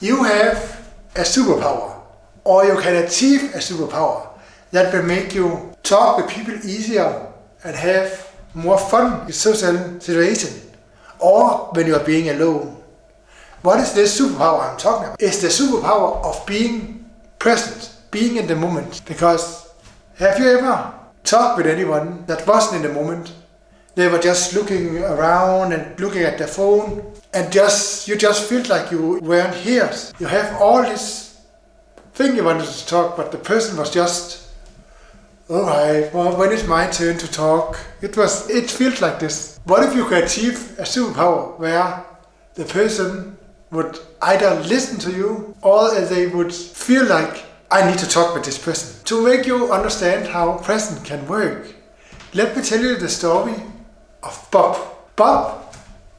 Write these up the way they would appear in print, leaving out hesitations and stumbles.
You have a superpower, or you can achieve a superpower that will make you talk with people easier and have more fun in social situations, or when you are being alone. What is this superpower I'm talking about? It's the superpower of being present, being in the moment. Because have you ever talked with anyone that wasn't in the moment? They were just looking around and looking at their phone, and you just felt like you weren't here. You have all this thing you wanted to talk, but the person was just, alright, well, when it's my turn to talk? It felt like this. What if you could achieve a superpower where the person would either listen to you or they would feel like, I need to talk with this person. To make you understand how present can work, let me tell you the story of Bob. Bob,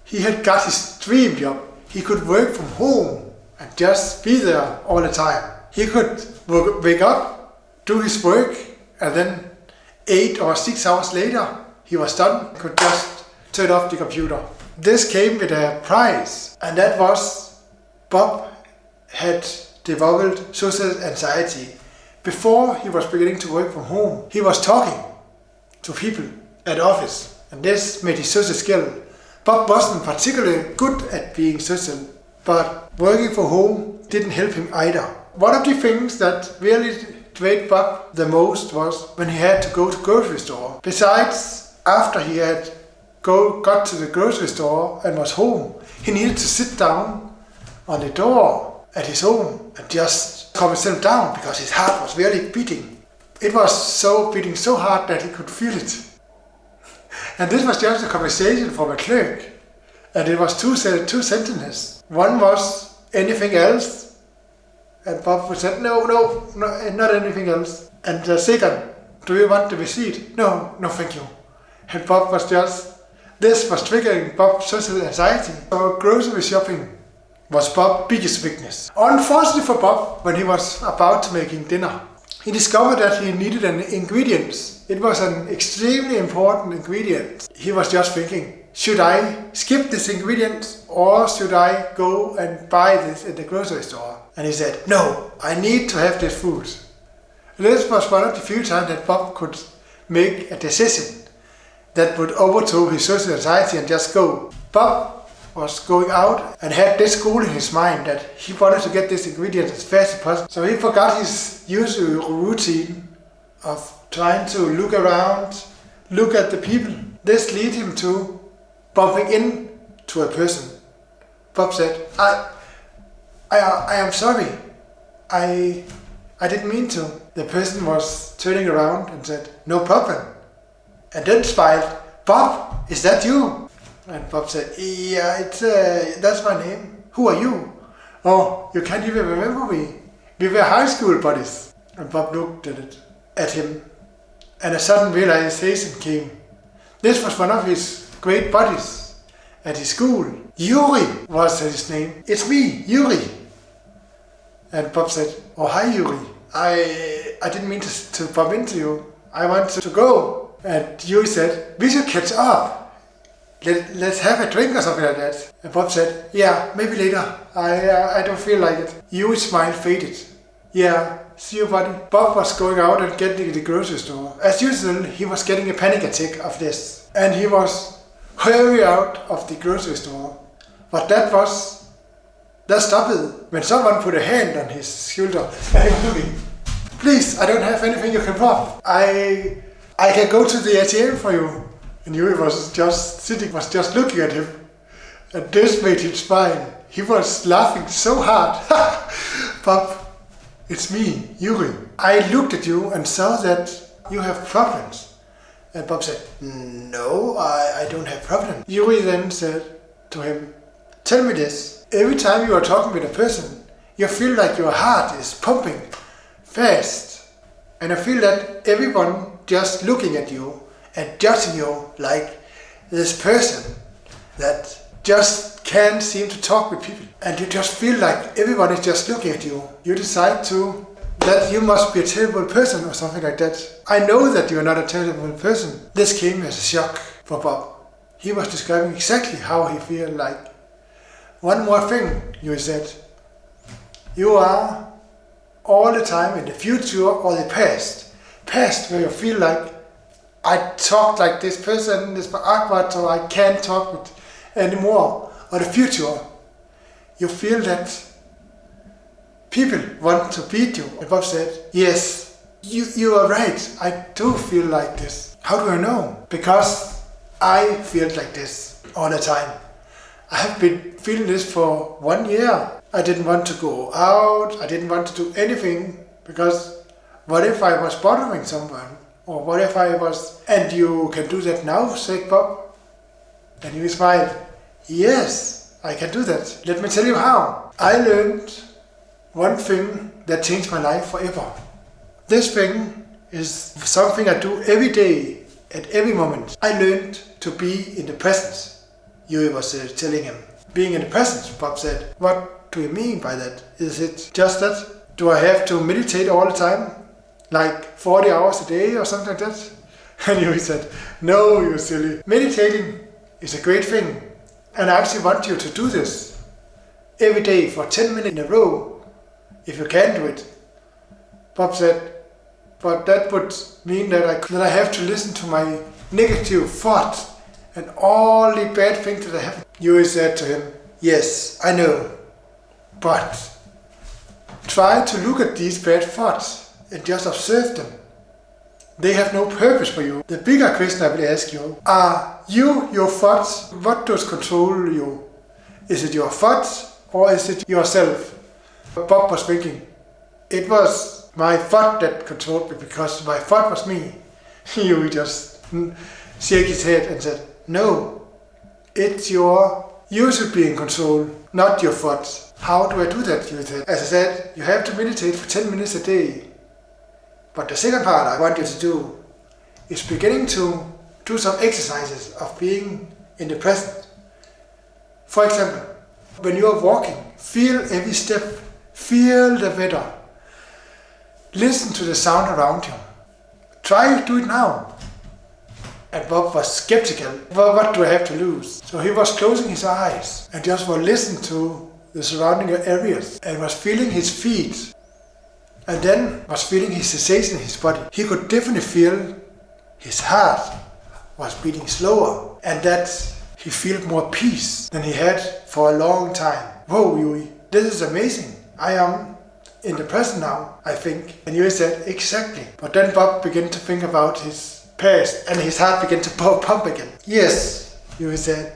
he had got his dream job. He could work from home and just be there all the time. He could wake up, do his work, and then 8 or 6 hours later, he was done. He could just turn off the computer. This came with a price, and that was Bob had developed social anxiety. Before he was beginning to work from home, he was talking to people at office, and this made his social skill. Bob wasn't particularly good at being social, but working from home didn't help him either. One of the things that really drained Bob the most was when he had to go to the grocery store. Besides, after he had got to the grocery store and was home, he needed to sit down on the door at his home and just calm himself down because his heart was really beating. It was beating so hard that he could feel it. And this was just a conversation from a clerk. And it was two sentences. One was, anything else? And Bob said, no, not anything else. And the second, do you want the receipt? No, thank you. And Bob was this was triggering Bob's social anxiety. So grocery shopping was Bob's biggest weakness. Unfortunately for Bob, when he was about to making dinner, he discovered that he needed an ingredient. It was an extremely important ingredient. He was just thinking, should I skip this ingredient or should I go and buy this in the grocery store? And he said, no, I need to have this food. This was one of the few times that Bob could make a decision that would overthrow his social anxiety and just go. Bob was going out and had this goal in his mind that he wanted to get this ingredient as fast as possible. So he forgot his usual routine of trying to look around, look at the people. This led him to bumping into a person. Bob said, I am sorry. I didn't mean to. The person was turning around and said, no problem. And then smiled, Bob, is that you? And Bob said, yeah, that's my name. Who are you? Oh, you can't even remember me. We were high school buddies. And Bob looked at him, and a sudden realization came. This was one of his great buddies at his school. Yuri was his name. It's me, Yuri. And Bob said, oh, hi Yuri. I didn't mean to bump into you. I wanted to go. And Yuri said, we should catch up. Let's have a drink or something like that. And Bob said, yeah, maybe later. I don't feel like it. Yuri's smile faded. Yeah, see you buddy. Bob was going out and getting the grocery store. As usual, he was getting a panic attack of this. And he was hurrying out of the grocery store. But that stopped when someone put a hand on his shoulder. Please, I don't have anything you can pop. I can go to the ATM for you. And Yuri was just looking at him. And this made him smile. He was laughing so hard. Bob, it's me, Yuri. I looked at you and saw that you have problems. And Bob said, no, I don't have problems. Yuri then said to him, tell me this. Every time you are talking with a person, you feel like your heart is pumping fast. And I feel that everyone just looking at you and judging you like this person that just can't seem to talk with people. And you just feel like everyone is just looking at you. You decide that you must be a terrible person or something like that. I know that you are not a terrible person. This came as a shock for Bob. He was describing exactly how he felt like. One more thing, you said. You are all the time in the future or the past. Past where you feel like, I talked like this person, this is awkward, so I can't talk with anymore. Or the future, you feel that people want to beat you. And Bob said, yes, you are right, I do feel like this. How do I know? Because I feel like this all the time. I have been feeling this for 1 year. I didn't want to go out, I didn't want to do anything, because what if I was bothering someone? Or what if I was, and you can do that now, said Bob. And he smiled. Yes, I can do that. Let me tell you how. I learned one thing that changed my life forever. This thing is something I do every day, at every moment. I learned to be in the present. Yui was telling him. Being in the present, Bob said. What do you mean by that? Is it just that? Do I have to meditate all the time? Like 40 hours a day or something like that? And Yui said, no, you're silly. Meditating is a great thing. And I actually want you to do this every day for 10 minutes in a row, if you can do it. Bob said, but that would mean that I have to listen to my negative thoughts and all the bad things that I have. Yui said to him, yes, I know, but try to look at these bad thoughts and just observe them. They have no purpose for you. The bigger question I will ask you, are you your thoughts? What does control you? Is it your thoughts or is it yourself? Bob was thinking, it was my thought that controlled me because my thought was me. You just shake his head and said, no, you should be in control, not your thoughts. How do I do that? You said. As I said, you have to meditate for 10 minutes a day. But the second part I want you to do is beginning to do some exercises of being in the present. For example, when you are walking, feel every step, feel the weather, listen to the sound around you. Try to do it now. And Bob was skeptical. Well, what do I have to lose? So he was closing his eyes and just was listening to the surrounding areas and was feeling his feet. And then was feeling his sensation in his body. He could definitely feel his heart was beating slower and that he felt more peace than he had for a long time. Whoa, Yui, this is amazing. I am in the present now, I think. And Yui said, exactly. But then Bob began to think about his past and his heart began to pump again. Yes, Yui said,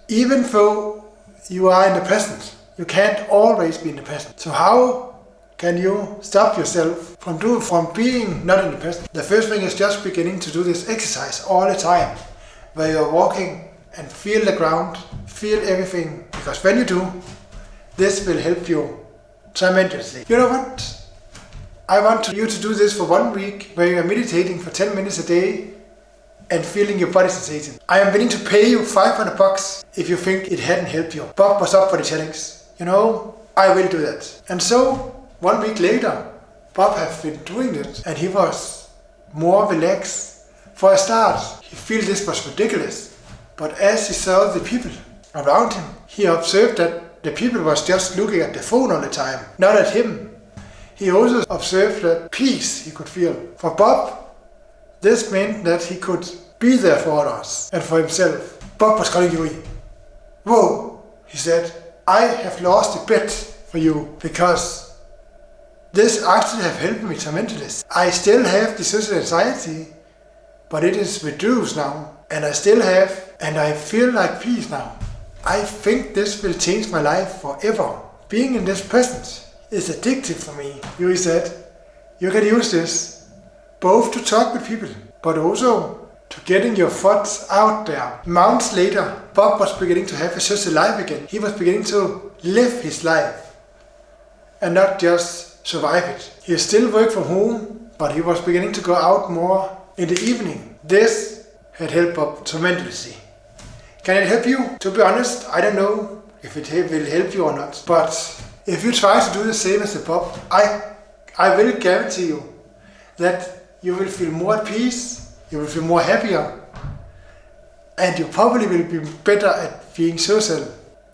even though you are in the present, you can't always be in the present. So how can you stop yourself from being not in the present? The first thing is just beginning to do this exercise all the time, where you're walking and feel the ground, feel everything. Because when you do, this will help you tremendously. You know what? I want you to do this for 1 week, where you are meditating for 10 minutes a day and feeling your body sensation. I am willing to pay you $500 if you think it hadn't helped you. Bob was up for the challenge. You know, I will do that. And so, 1 week later, Bob had been doing it and he was more relaxed. For a start, he felt this was ridiculous. But as he saw the people around him, he observed that the people was just looking at the phone all the time, not at him. He also observed the peace he could feel. For Bob, this meant that he could be there for others and for himself. Bob was calling Yui. Whoa, he said, I have lost a bet for you because this actually have helped me tremendously. I still have the social anxiety, but it is reduced now. And I still have, and I feel like peace now. I think this will change my life forever. Being in this present is addictive for me. Yui said, you can use this both to talk with people, but also to getting your thoughts out there. Months later, Bob was beginning to have a social life again. He was beginning to live his life and not just survive it. He still worked from home, but he was beginning to go out more in the evening. This had helped Bob tremendously. Can it help you? To be honest, I don't know if it will help you or not. But if you try to do the same as the Bob, I will guarantee you that you will feel more at peace, you will feel more happier, and you probably will be better at being social.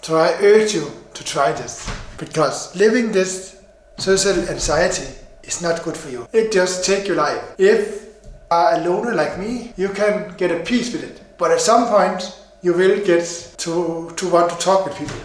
So I urge you to try this, because living this social anxiety is not good for you. It just takes your life. If you are a loner like me, you can get a peace with it. But at some point, you will get to want to talk with people.